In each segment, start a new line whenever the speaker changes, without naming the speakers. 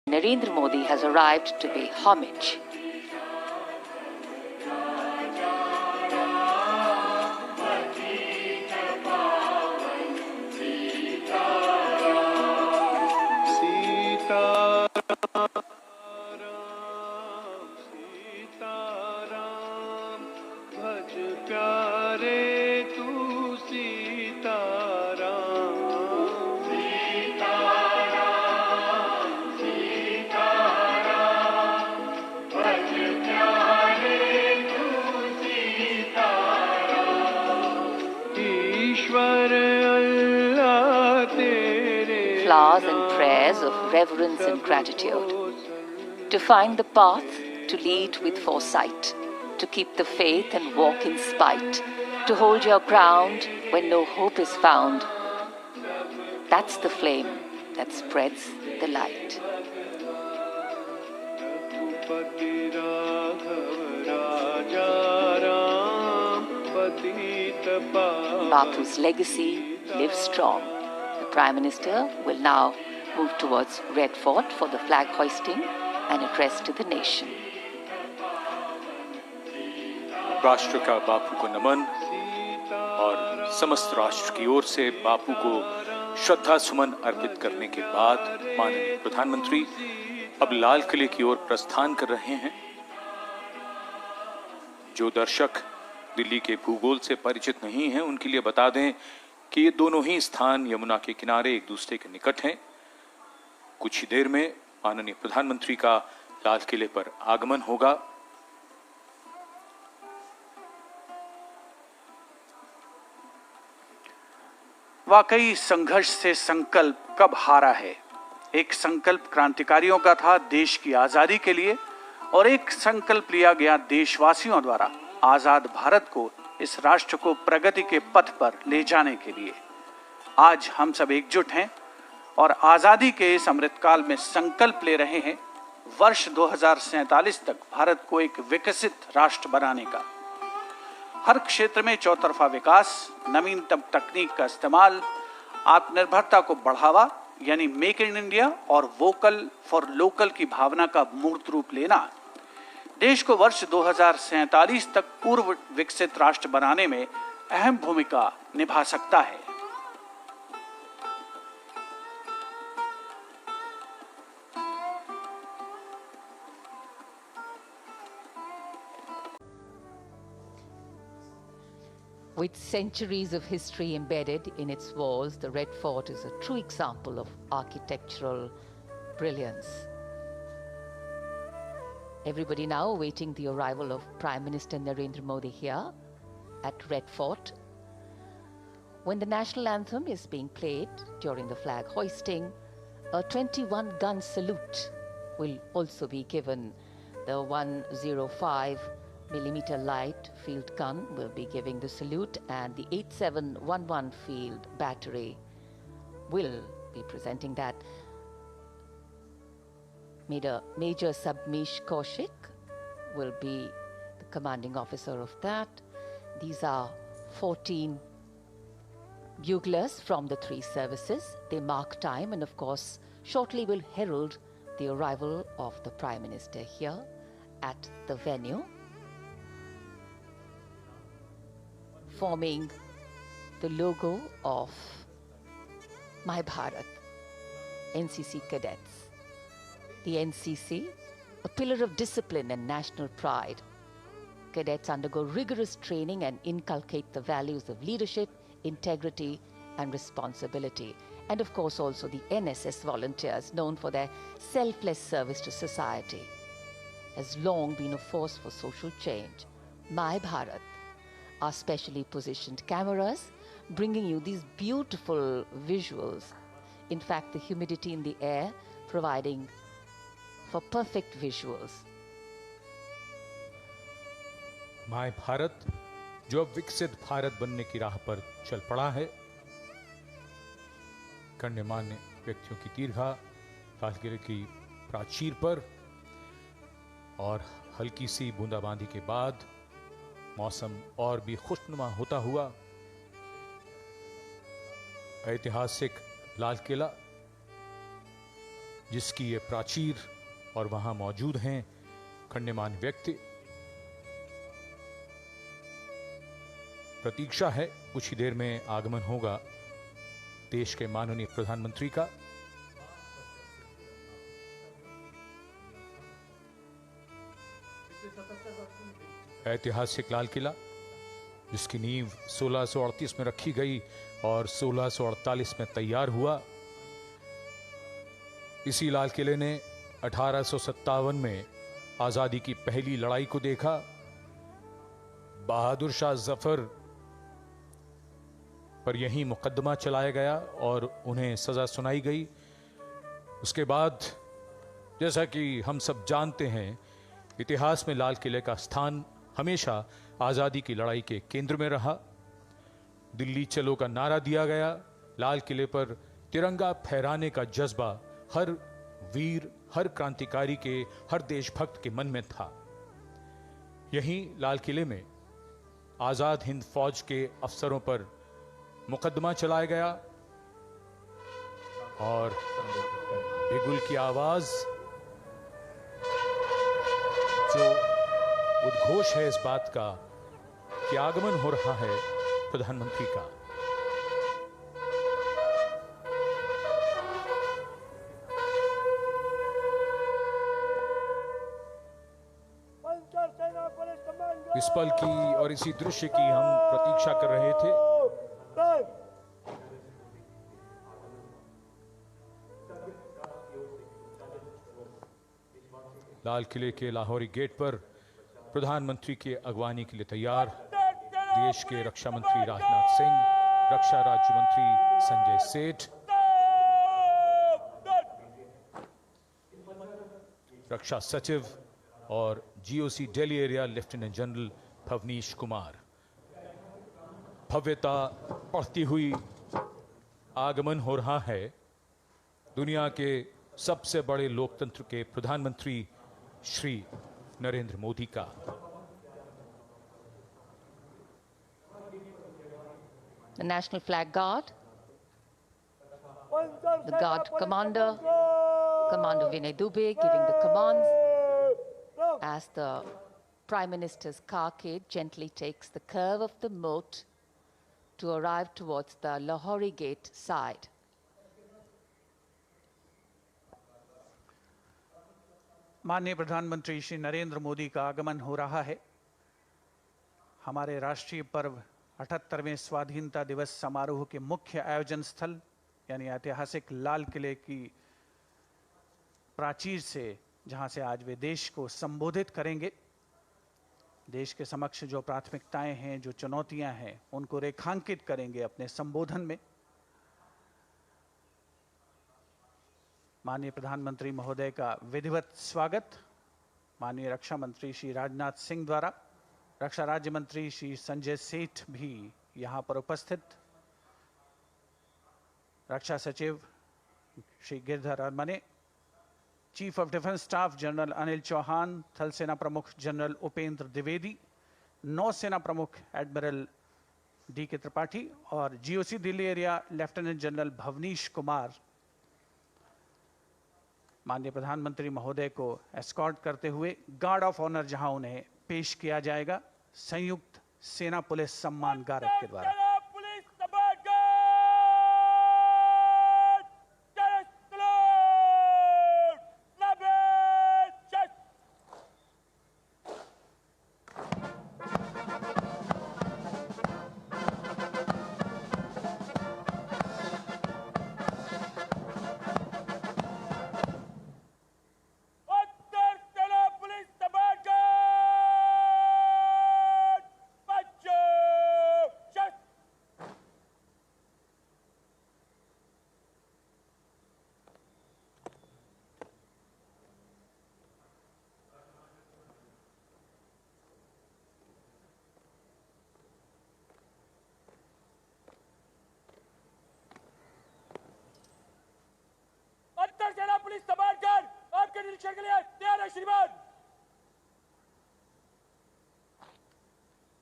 Narendra Modi has arrived to pay homage. Flowers and prayers of reverence and gratitude. To find the path, to lead with foresight, to keep the faith and walk in spite, to hold your ground when no hope is found. That's the flame that spreads the light. Bapu's legacy lives strong. The Prime Minister will now move towards Red Fort for the flag hoisting and address to the nation.
राष्ट्र का बापू को नमन और समस्त राष्ट्र की ओर से बापू को श्रद्धा सुमन अर्पित करने के बाद माननीय प्रधानमंत्री अब लाल किले की ओर प्रस्थान कर रहे हैं। जो दर्शक दिल्ली के भूगोल से परिचित नहीं हैं, उनके लिए बता दें कि ये दोनों ही स्थान यमुना के किनारे एक दूसरे के निकट हैं। कुछ ही देर में माननीय प्रधानमंत्री का लाल किले पर आगमन होगा।
वाकई संघर्ष से संकल्प कब हारा है। एक संकल्प क्रांतिकारियों का था देश की आजादी के लिए, और एक संकल्प लिया गया देशवासियों द्वारा आजाद भारत को, इस राष्ट्र को प्रगति के पथ पर ले जाने के लिए। आज हम सब एकजुट हैं और आजादी के इस अमृतकाल में संकल्प ले रहे हैं वर्ष 2047 तक भारत को एक विकसित राष्ट्र बनाने का। हर क्षेत्र में चौतरफा विकास, नवीनतम तकनीक का इस्तेमाल, आत्मनिर्भरता को बढ़ावा यानी मेक इन इंडिया और वोकल फॉर लोकल की भावना का मूर्त रूप लेना देश को वर्ष 2047 तक पूर्व विकसित राष्ट्र बनाने में अहम भूमिका निभा सकता है।
With centuries of history embedded in its walls, the Red Fort is a true example of architectural brilliance. Everybody now awaiting the arrival of Prime Minister Narendra Modi here at Red Fort. When the national anthem is being played during the flag hoisting, a 21-gun salute will also be given. The 105mm light field gun will be giving the salute, and the 8711 field battery will be presenting that. Major Submesh Kaushik will be the commanding officer of that. These are 14 buglers from the three services. They mark time and of course shortly will herald the arrival of the Prime Minister here at the venue, forming the logo of My Bharat, NCC cadets. The NCC, a pillar of discipline and national pride. Cadets undergo rigorous training and inculcate the values of leadership, integrity, and responsibility. And of course also the NSS volunteers, known for their selfless service to society, has long been a force for social change. My Bharat, our specially positioned cameras, bringing you these beautiful visuals. In fact, the humidity in the air providing for perfect visuals.
My Bharat जो अब विकसित भारत बनने की राह पर चल पड़ा है। गण्यमान्य व्यक्तियों की दीर्घा लाल किले की प्राचीर पर, और हल्की सी बूंदाबांदी के बाद मौसम और भी खुशनुमा होता हुआ ऐतिहासिक लाल किला जिसकी ये प्राचीर और वहां मौजूद हैं गण्यमान्य व्यक्ति। प्रतीक्षा है, कुछ ही देर में आगमन होगा देश के माननीय प्रधानमंत्री का। ऐतिहासिक लाल किला, जिसकी नींव 1638 में रखी गई और 1648 में तैयार हुआ। इसी लाल किले ने 1857 में आजादी की पहली लड़ाई को देखा। बहादुर शाह जफर पर यही मुकदमा चलाया गया और उन्हें सजा सुनाई गई। उसके बाद, जैसा कि हम सब जानते हैं, इतिहास में लाल किले का स्थान हमेशा आजादी की लड़ाई के केंद्र में रहा। दिल्ली चलो का नारा दिया गया। लाल किले पर तिरंगा फहराने का जज्बा हर वीर, हर क्रांतिकारी के, हर देशभक्त के मन में था। यहीं लाल किले में आजाद हिंद फौज के अफसरों पर मुकदमा चलाया गया और बिगुल की आवाज जो उद्घोष है इस बात का कि आगमन हो रहा है प्रधानमंत्री का। इस पल की और इसी दृश्य की हम प्रतीक्षा कर रहे थे। लाल किले के लाहौरी गेट पर प्रधानमंत्री की अगवानी के लिए तैयार देश के रक्षा मंत्री राजनाथ सिंह, रक्षा राज्य मंत्री संजय सेठ, रक्षा सचिव और GOC Delhi area lieutenant general Bhavnish Kumar. भव्यता बढ़ती हुई आगमन हो रहा है दुनिया के सबसे बड़े लोकतंत्र के प्रधानमंत्री श्री नरेंद्र मोदी का।
The National Flag Guard, the Guard Commander, Commander Vinay Dubey giving the commands as the Prime Minister's carcade gently takes the curve of the moat to arrive towards the Lahori Gate side.
माननीय प्रधानमंत्री श्री नरेंद्र मोदी का आगमन हो रहा है। हमारे राष्ट्रीय पर्व 78वें स्वाधीनता दिवस समारोह के मुख्य आयोजन स्थल यानी ऐतिहासिक लाल किले की प्राचीर से, जहां से आज वे देश को संबोधित करेंगे। देश के समक्ष जो प्राथमिकताएं हैं, जो चुनौतियां हैं, उनको रेखांकित करेंगे अपने संबोधन में। माननीय प्रधानमंत्री महोदय का विधिवत स्वागत माननीय रक्षा मंत्री श्री राजनाथ सिंह द्वारा, रक्षा राज्य मंत्री श्री संजय सेठ भी यहां पर उपस्थित, रक्षा सचिव Shri Girdhar Aramane, chief of defence staff general Anil Chauhan, थल सेना प्रमुख जनरल उपेंद्र द्विवेदी, नौसेना प्रमुख एडमिरल डी के त्रिपाठी और GOC Delhi area lieutenant general Bhavnish Kumar माननीय प्रधानमंत्री महोदय को एस्कॉर्ट करते हुए गार्ड ऑफ ऑनर जहां उन्हें पेश किया जाएगा संयुक्त सेना पुलिस सम्मान गारद के द्वारा।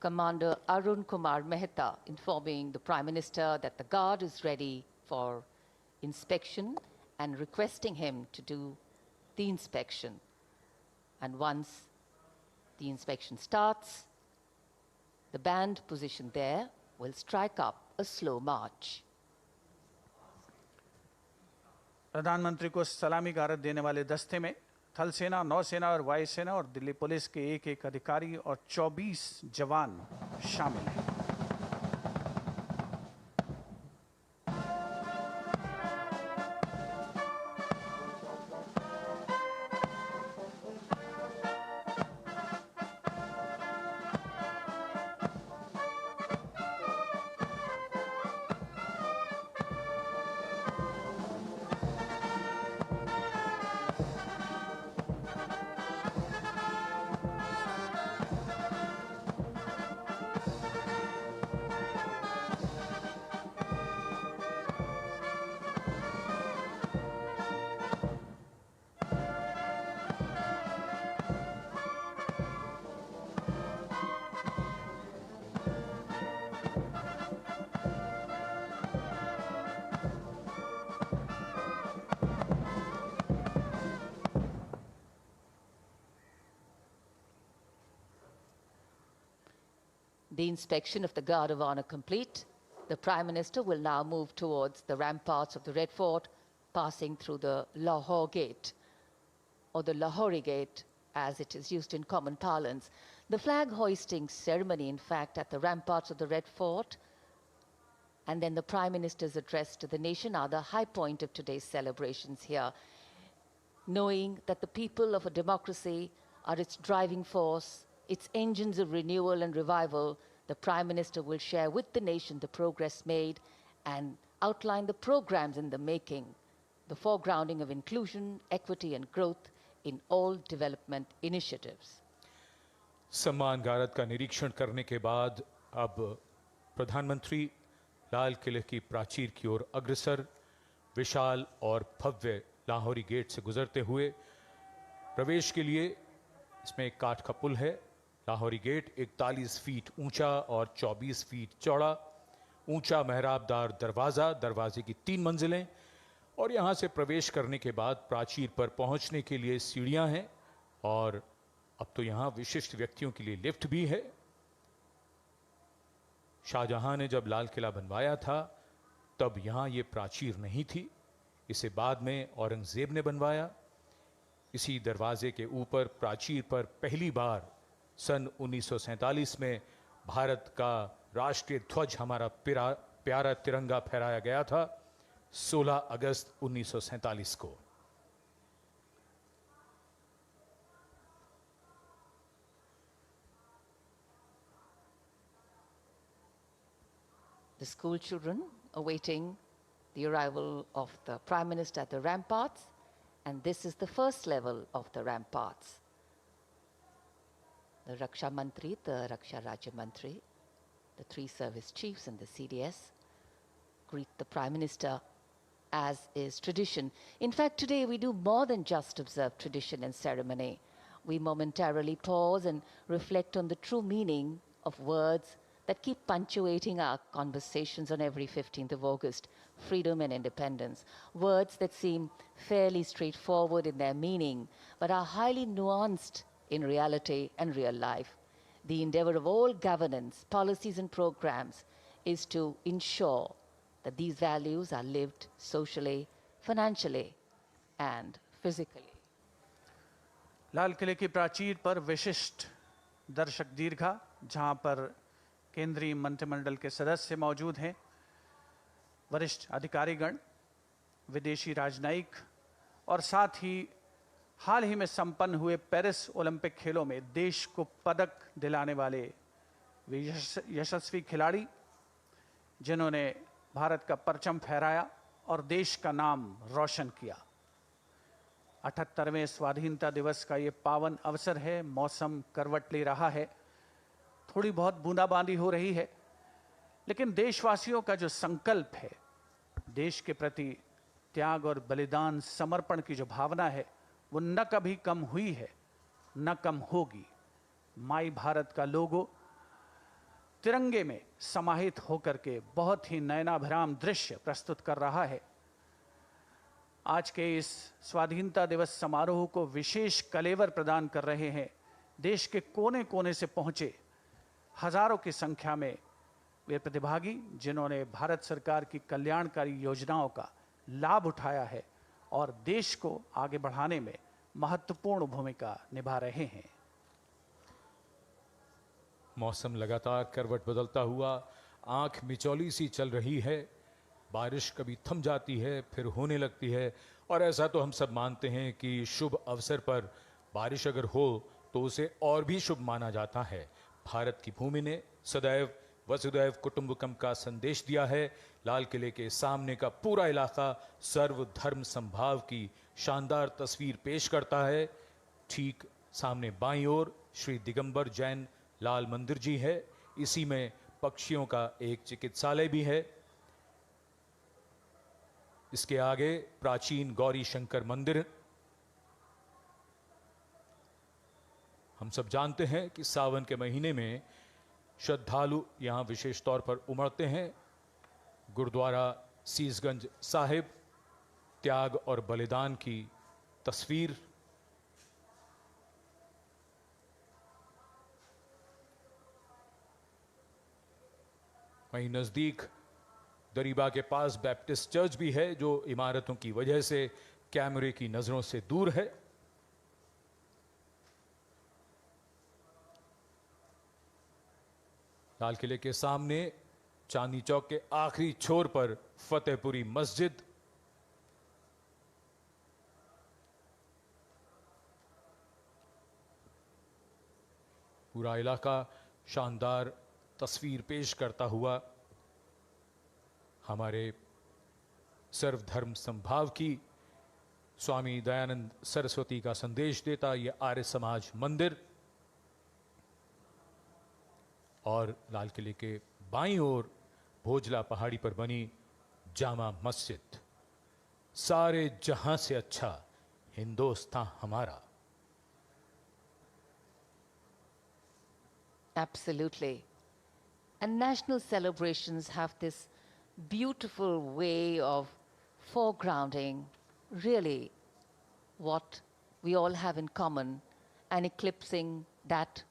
Commander Arun Kumar Mehta informing the Prime Minister that the Guard is ready for inspection and requesting him to do the inspection. And once the inspection starts, the band positioned there will strike up a slow march.
प्रधानमंत्री को सलामी गारद देने वाले दस्ते में थल सेना, नौसेना और वायुसेना और दिल्ली पुलिस के एक अधिकारी और 24 जवान शामिल हैं।
The inspection of the Guard of Honor complete, the Prime Minister will now move towards the ramparts of the Red Fort, passing through the Lahore Gate, or the Lahori Gate, as it is used in common parlance. The flag hoisting ceremony, in fact, at the ramparts of the Red Fort, and then the Prime Minister's address to the nation are the high point of today's celebrations here, knowing that the people of a democracy are its driving force, its engines of renewal and revival. The Prime Minister will share with the nation the progress made and outline the programs in the making, the foregrounding of inclusion, equity and growth in all development initiatives.
सम्मान गारद का निरीक्षण करने के बाद अब प्रधानमंत्री लाल किले की प्राचीर की ओर अग्रसर विशाल और भव्य लाहौरी गेट से गुजरते हुए प्रवेश के लिए इसमें एक काठ का पुल है। लाहौरी गेट 41 फीट ऊंचा और 24 फीट चौड़ा, ऊंचा मेहराबदार दरवाज़ा, दरवाजे की 3 मंजिलें और यहाँ से प्रवेश करने के बाद प्राचीर पर पहुँचने के लिए सीढ़ियाँ हैं और अब तो यहाँ विशिष्ट व्यक्तियों के लिए लिफ्ट भी है। शाहजहां ने जब लाल किला बनवाया था तब यहाँ ये प्राचीर नहीं थी, इसे बाद में औरंगजेब ने बनवाया। इसी दरवाजे के ऊपर प्राचीर पर पहली बार सन 1947 में भारत का राष्ट्रीय ध्वज, हमारा प्यारा तिरंगा फहराया गया था 16 अगस्त 1947 को।
The school children awaiting the arrival of the Prime Minister at the ramparts, and this is the first level of the ramparts. The Raksha Mantri, the Raksha Rajya Mantri, the 3 service chiefs and the CDS greet the Prime Minister as is tradition. In fact, today we do more than just observe tradition and ceremony. We momentarily pause and reflect on the true meaning of words that keep punctuating our conversations on every 15th of August, freedom and independence. Words that seem fairly straightforward in their meaning, but are highly nuanced in reality and real life. The endeavor of all governance, policies and programs is to ensure that these values are lived socially, financially and physically.
लाल किले की प्राचीर पर विशिष्ट दर्शक दीर्घा, जहां पर केंद्रीय मंत्रिमंडल के सदस्य मौजूद हैं, वरिष्ठ अधिकारीगण, विदेशी राजनयिक और साथ ही हाल ही में संपन्न हुए पेरिस ओलंपिक खेलों में देश को पदक दिलाने वाले यशस्वी खिलाड़ी, जिन्होंने भारत का परचम फहराया और देश का नाम रोशन किया। 78वें स्वाधीनता दिवस का ये पावन अवसर है। मौसम करवट ले रहा है, थोड़ी बहुत बूंदाबांदी हो रही है, लेकिन देशवासियों का जो संकल्प है, देश के प्रति त्याग और बलिदान, समर्पण की जो भावना है, वो न कभी कम हुई है, न कम होगी। माई भारत का लोगो तिरंगे में समाहित होकर के बहुत ही नयनाभिराम दृश्य प्रस्तुत कर रहा है। आज के इस स्वाधीनता दिवस समारोह को विशेष कलेवर प्रदान कर रहे हैं। देश के कोने कोने से पहुंचे हजारों की संख्या में वे प्रतिभागी जिन्होंने भारत सरकार की कल्याणकारी योजनाओं का लाभ उठाया है और देश को आगे बढ़ाने में महत्वपूर्ण भूमिका निभा रहे हैं।
मौसम लगातार करवट बदलता हुआ आंख मिचौली सी चल रही है। बारिश कभी थम जाती है, फिर होने लगती है, और ऐसा तो हम सब मानते हैं कि शुभ अवसर पर बारिश अगर हो तो उसे और भी शुभ माना जाता है। भारत की भूमि ने सदैव वसुधैव कुटुंबकम का संदेश दिया है। लाल किले के सामने का पूरा इलाका सर्वधर्म संभाव की शानदार तस्वीर पेश करता है। ठीक सामने बाईं ओर श्री दिगंबर जैन लाल मंदिर जी है। इसी में पक्षियों का एक चिकित्सालय भी है। इसके आगे प्राचीन गौरी शंकर मंदिर। हम सब जानते हैं कि सावन के महीने में श्रद्धालु यहां विशेष तौर पर उमड़ते हैं। गुरुद्वारा सीसगंज साहिब, त्याग और बलिदान की तस्वीर। वहीं नजदीक दरीबा के पास बैप्टिस्ट चर्च भी है, जो इमारतों की वजह से कैमरे की नजरों से दूर है। लाल किले के सामने चांदनी चौक के आखिरी छोर पर फतेहपुरी मस्जिद। पूरा इलाका शानदार तस्वीर पेश करता हुआ हमारे सर्वधर्म संभाव की, स्वामी दयानंद सरस्वती का संदेश देता यह आर्य समाज मंदिर। और लाल किले के बाईं ओर भोजला पहाड़ी पर बनी जामा मस्जिद। सारे जहां से अच्छा हिंदुस्तान हमारा।
Absolutely. And national celebrations have this beautiful way of foregrounding really what we all have in common and eclipsing that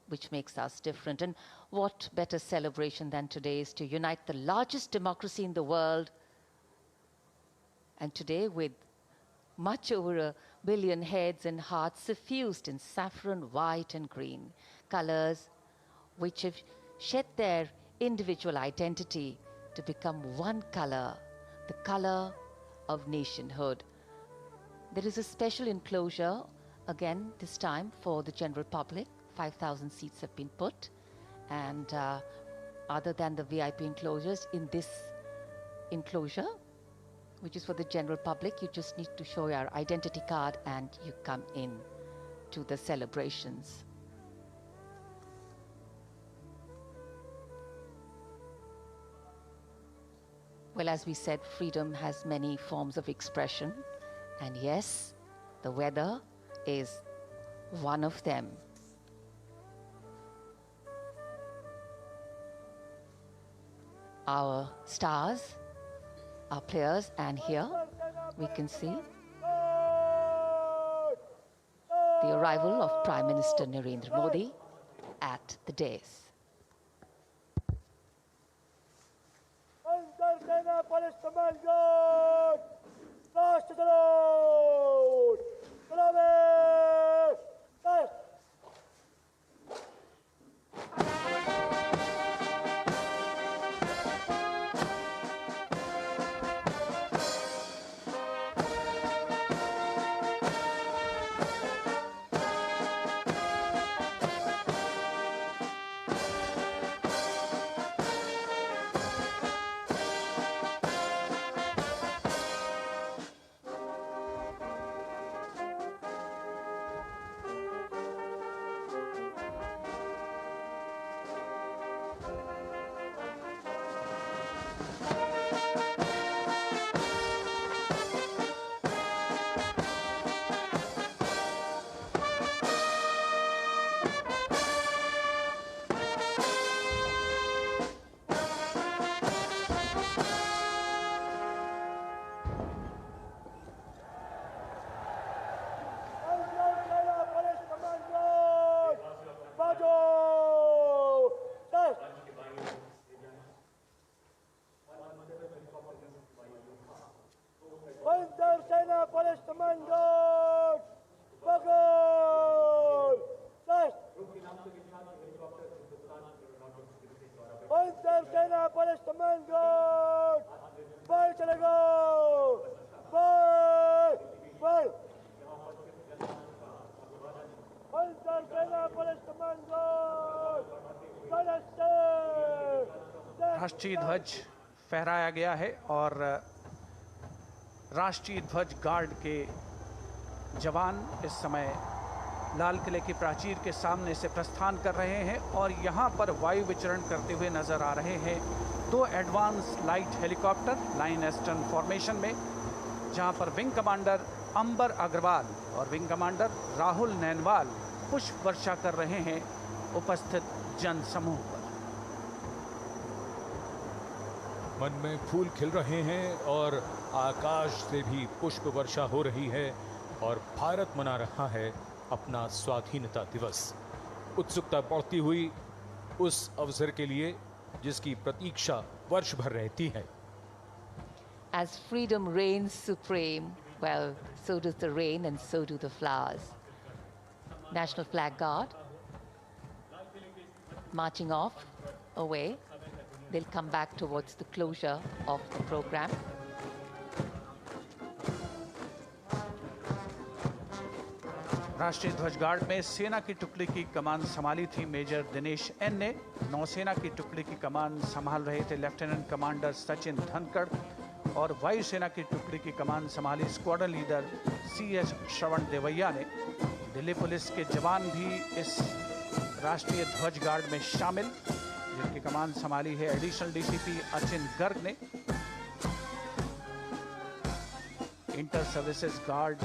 which makes us different. And what better celebration than today is to unite the largest democracy in the world. And today, with much over 1 billion heads and hearts suffused in saffron, white and green colors, which have shed their individual identity to become one color, the color of nationhood. There is a special enclosure, again this time for the general public. 5,000 seats have been put, and other than the VIP enclosures, in this enclosure, which is for the general public, you just need to show your identity card and you come in to the celebrations. Well, as we said, freedom has many forms of expression, and yes, the weather is one of them. Our stars, our players, and here we can see the arrival of Prime Minister Narendra Modi at the dais.
Commandant! Bagul! Sir! Panzer Sena Police Commandant! Ball chalega! Ball! Ball! Panzer Sena Police Commandant!
राष्ट्रीय ध्वज फहराया गया है और राष्ट्रीय ध्वज guard के जवान इस समय लाल किले की प्राचीर के सामने से प्रस्थान कर रहे हैं और यहाँ पर वायु विचरण करते हुए नजर आ रहे हैं 2 advance light helicopter line astern formation में, जहाँ पर विंग कमांडर अंबर अग्रवाल और विंग कमांडर राहुल नैनवाल पुष्प वर्षा कर रहे हैं उपस्थित जन समूह पर।
मन में फूल खिल रहे हैं और आकाश से भी पुष्प वर्षा हो रही है और भारत मना रहा है अपना स्वाधीनता दिवस। उत्सुकता बढ़ती हुई उस अवसर के लिए जिसकी प्रतीक्षा वर्ष भर रहती है।
As freedom reigns supreme, well, so does the rain and so do the flowers. National Flag Guard marching off, away. They'll come back towards the closure of the program.
राष्ट्रीय ध्वज गार्ड में सेना की टुकड़ी की कमान संभाली थी मेजर दिनेश एन ने। नौसेना की टुकड़ी की कमान संभाल रहे थे लेफ्टिनेंट कमांडर सचिन धनखड़ और वायुसेना की टुकड़ी की कमान संभाली स्क्वाड्रन लीडर CH श्रवण देवैया ने। दिल्ली पुलिस के जवान भी इस राष्ट्रीय ध्वज गार्ड में शामिल, जिनकी कमान संभाली है एडिशनल DCP अचिन गर्ग ने। इंटर सर्विसेज गार्ड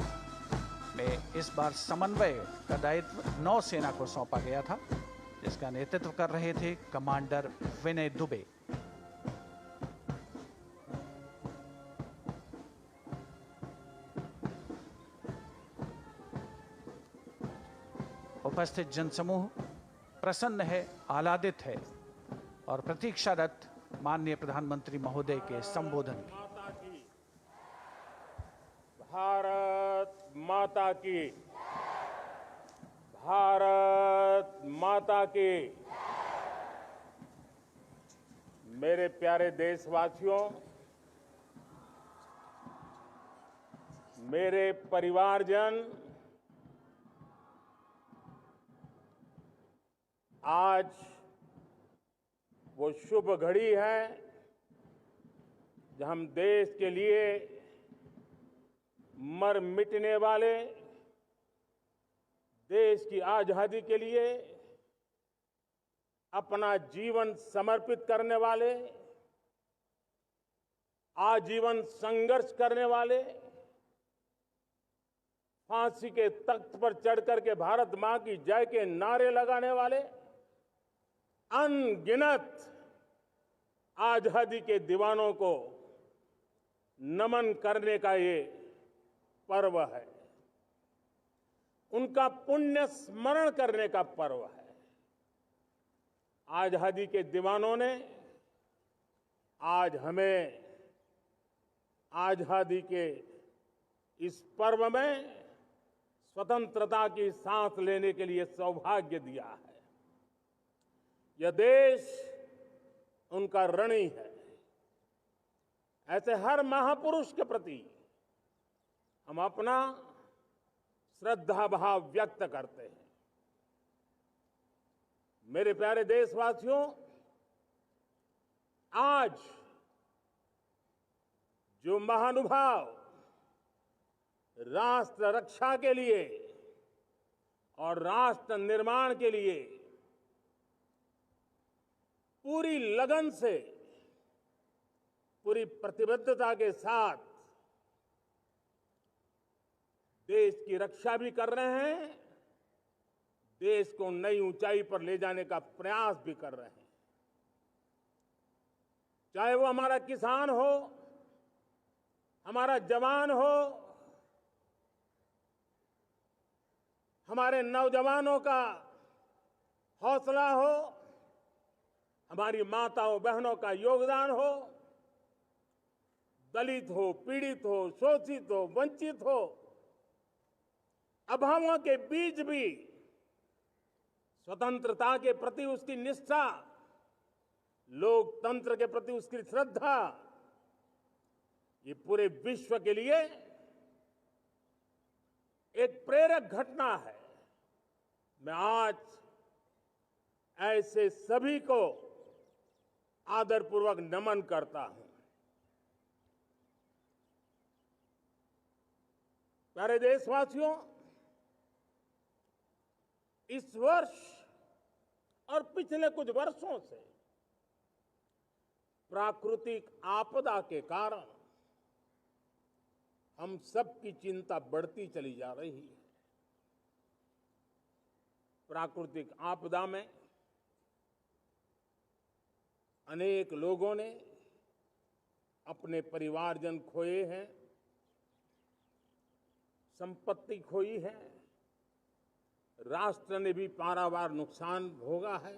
में इस बार समन्वय का दायित्व नौसेना को सौंपा गया था, जिसका नेतृत्व कर रहे थे कमांडर विनय दुबे। उपस्थित जनसमूह प्रसन्न है, आह्लादित है और प्रतीक्षारत माननीय प्रधानमंत्री महोदय के संबोधन की।
भारत माता की, भारत माता की। मेरे प्यारे देशवासियों, मेरे परिवारजन, आज वो शुभ घड़ी है जब हम देश के लिए मर मिटने वाले, देश की आजादी के लिए अपना जीवन समर्पित करने वाले, आजीवन संघर्ष करने वाले, फांसी के तख्त पर चढ़कर के भारत मां की जय के नारे लगाने वाले अनगिनत आजादी के दीवानों को नमन करने का ये पर्व है, उनका पुण्य स्मरण करने का पर्व है। आजादी के दीवानों ने आज हमें आजादी के इस पर्व में स्वतंत्रता की सांस लेने के लिए सौभाग्य दिया है। यह देश उनका ऋणी है। ऐसे हर महापुरुष के प्रति हम अपना श्रद्धा भाव व्यक्त करते हैं। मेरे प्यारे देशवासियों, आज जो महानुभाव राष्ट्र रक्षा के लिए और राष्ट्र निर्माण के लिए पूरी लगन से, पूरी प्रतिबद्धता के साथ देश की रक्षा भी कर रहे हैं, देश को नई ऊंचाई पर ले जाने का प्रयास भी कर रहे हैं। चाहे वो हमारा किसान हो, हमारा जवान हो, हमारे नौजवानों का हौसला हो, हमारी माताओं बहनों का योगदान हो, दलित हो, पीड़ित हो, शोषित हो, वंचित हो, अभावों के बीच भी स्वतंत्रता के प्रति उसकी निष्ठा, लोकतंत्र के प्रति उसकी श्रद्धा, ये पूरे विश्व के लिए एक प्रेरक घटना है। मैं आज ऐसे सभी को आदरपूर्वक नमन करता हूं। प्यारे देशवासियों, इस वर्ष और पिछले कुछ वर्षों से प्राकृतिक आपदा के कारण हम सबकी चिंता बढ़ती चली जा रही है। प्राकृतिक आपदा में अनेक लोगों ने अपने परिवारजन खोए हैं, संपत्ति खोई है, राष्ट्र ने भी पारावार नुकसान भोगा है।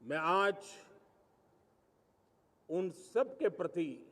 मैं आज उन सब के प्रति